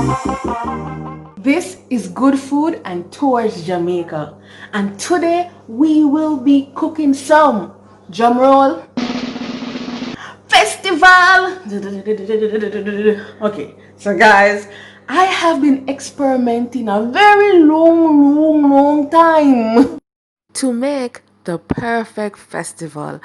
This is Good Food and Tours Jamaica, and today we will be cooking some, drum roll, festival. Okay, so guys, I have been experimenting a very long time to make the perfect festival.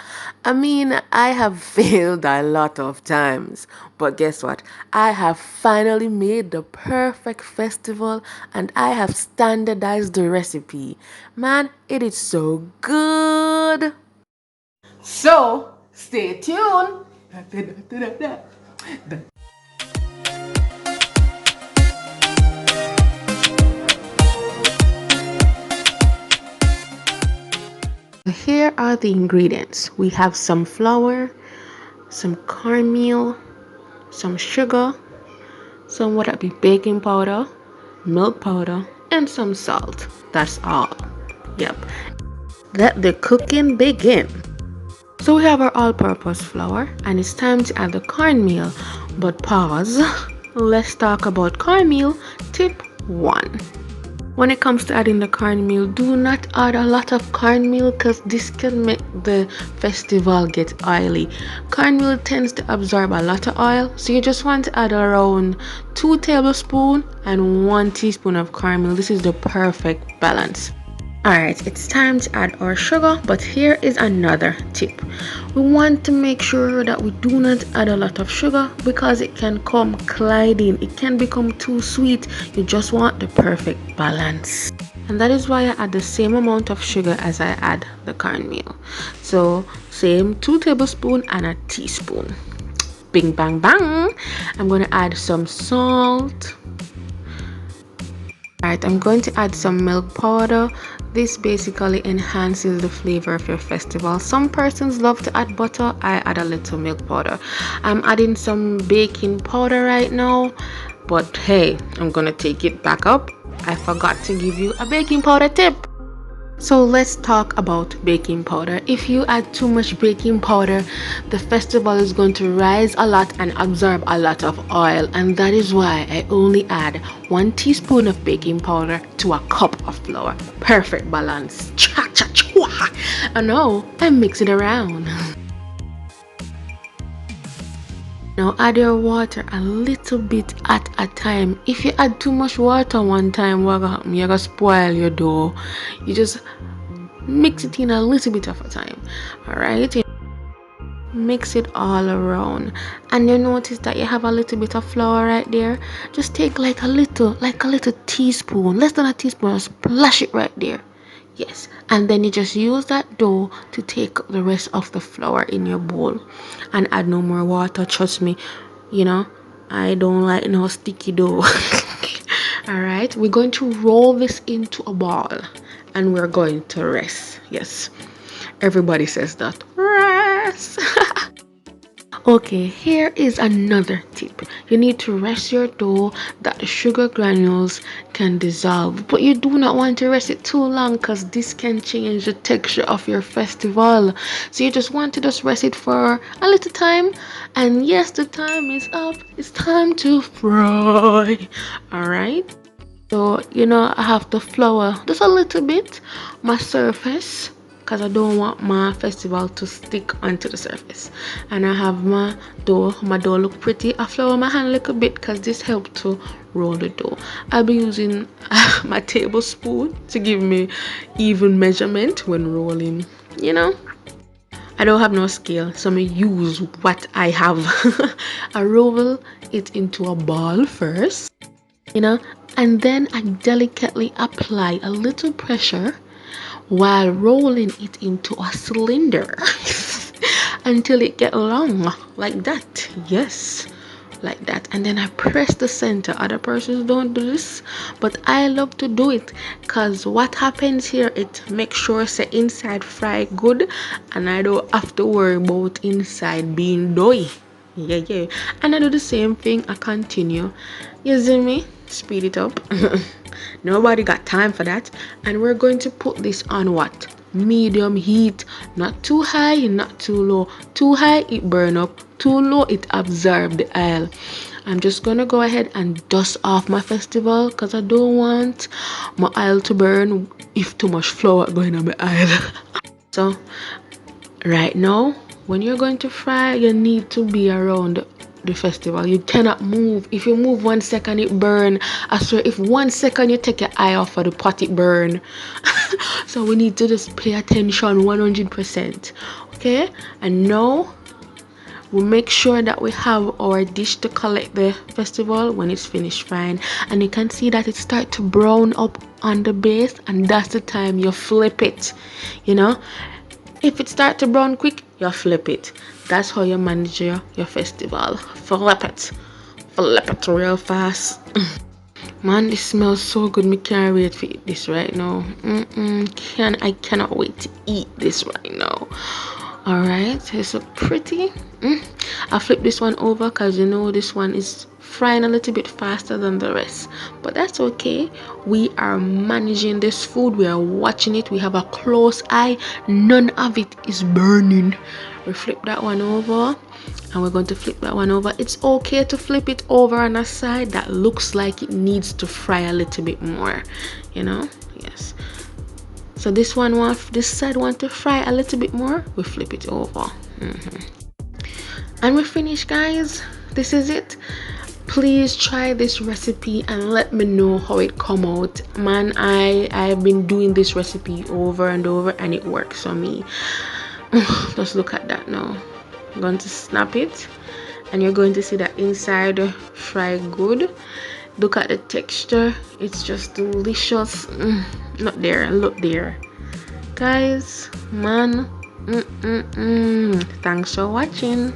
I mean, I have failed a lot of times, but guess what? I have finally made the perfect festival and I have standardized the recipe. Man, it is so good. So, stay tuned. Here are the ingredients. We have some flour, some cornmeal, some sugar, some what that be baking powder, milk powder, and some salt. That's all. Yep. Let the cooking begin. So we have our all-purpose flour and it's time to add the cornmeal. But pause. Let's talk about cornmeal. Tip 1. When it comes to adding the cornmeal, do not add a lot of cornmeal because this can make the festival get oily. Cornmeal tends to absorb a lot of oil, so you just want to add around 2 tablespoons and 1 teaspoon of cornmeal. This is the perfect balance. Alright, it's time to add our sugar, but here is another tip. We want to make sure that we do not add a lot of sugar because it can come colliding. It can become too sweet. You just want the perfect balance. And that is why I add the same amount of sugar as I add the cornmeal. So, same 2 tablespoons and a teaspoon. Bing bang bang. I'm going to add some salt. Alright, I'm going to add some milk powder. This basically enhances the flavor of your festival. Some persons love to add butter. I add a little milk powder. I'm adding some baking powder right now, but hey, I'm gonna take it back up. I forgot to give you a baking powder tip. So let's talk about baking powder. If you add too much baking powder, the festival is going to rise a lot and absorb a lot of oil, and that is why I only add 1 teaspoon of baking powder to a cup of flour. Perfect balance. Cha cha cha. And now I mix it around. Now add your water a little bit at a time. If you add too much water one time, what gonna happen? You're gonna spoil your dough. You just mix it in a little bit of a time. Alright? Mix it all around. And you notice that you have a little bit of flour right there. Just take like a little teaspoon, less than a teaspoon, and splash it right there. Yes, and then you just use that dough to take the rest of the flour in your bowl and add no more water. Trust me, you know, I don't like no sticky dough. All right, we're going to roll this into a ball and we're going to rest. Yes, everybody says that. Rest. Okay, here is another tip. You need to rest your dough that the sugar granules can dissolve, but you do not want to rest it too long because this can change the texture of your festival. So you just want to just rest it for a little time, and yes, the time is up. It's time to fry. All right, so I have the flour just a little bit my surface because I don't want my festival to stick onto the surface. And I have my dough. My dough look pretty. I flour my hand a little bit because this helps to roll the dough. I'll be using my tablespoon to give me even measurement when rolling. I don't have no scale, so I use what I have. I roll it into a ball first, and then I delicately apply a little pressure while rolling it into a cylinder until it get long like that. Yes, like that. And then I press the center. Other persons don't do this, but I love to do it because what happens here, it makes sure the inside fry good and I don't have to worry about inside being doughy. Yeah. And I do the same thing. I continue. You see me? Speed it up. Nobody got time for that. And we're going to put this on what? Medium heat. Not too high, not too low. Too high, it burn up. Too low, it absorb the oil. I'm just gonna go ahead and dust off my festival because I don't want my oil to burn if too much flour going on my oil. So right now, when you're going to fry, you need to be around the festival. You cannot move. If you move 1 second, it burn. I swear, if 1 second you take your eye off of the pot, it burn. So we need to just pay attention 100%. Okay, and now we make sure that we have our dish to collect the festival when it's finished frying, and you can see that it start to brown up on the base, and that's the time you flip it. You know, if it start to brown quick, you flip it. That's how you manage your festival. Flip it real fast. Man, this smells so good. Me can't wait to eat this right now. I cannot wait to eat this right now. All right, it's so pretty. I'll flip this one over because you know this one is frying a little bit faster than the rest, but that's okay. We are managing this food, we are watching it, we have a close eye, none of it is burning. We flip that one over, and we're going to flip that one over. It's okay to flip it over on a side that looks like it needs to fry a little bit more, you know. Yes, so this side want to fry a little bit more, we flip it over. And we're finished, guys. This is it. Please try this recipe and let me know how it come out. Man, I've been doing this recipe over and over and it works for me. Just look at that now. I'm going to snap it and you're going to see that inside fry good. Look at the texture, it's just delicious. Not there, look there, guys. Man, thanks for watching.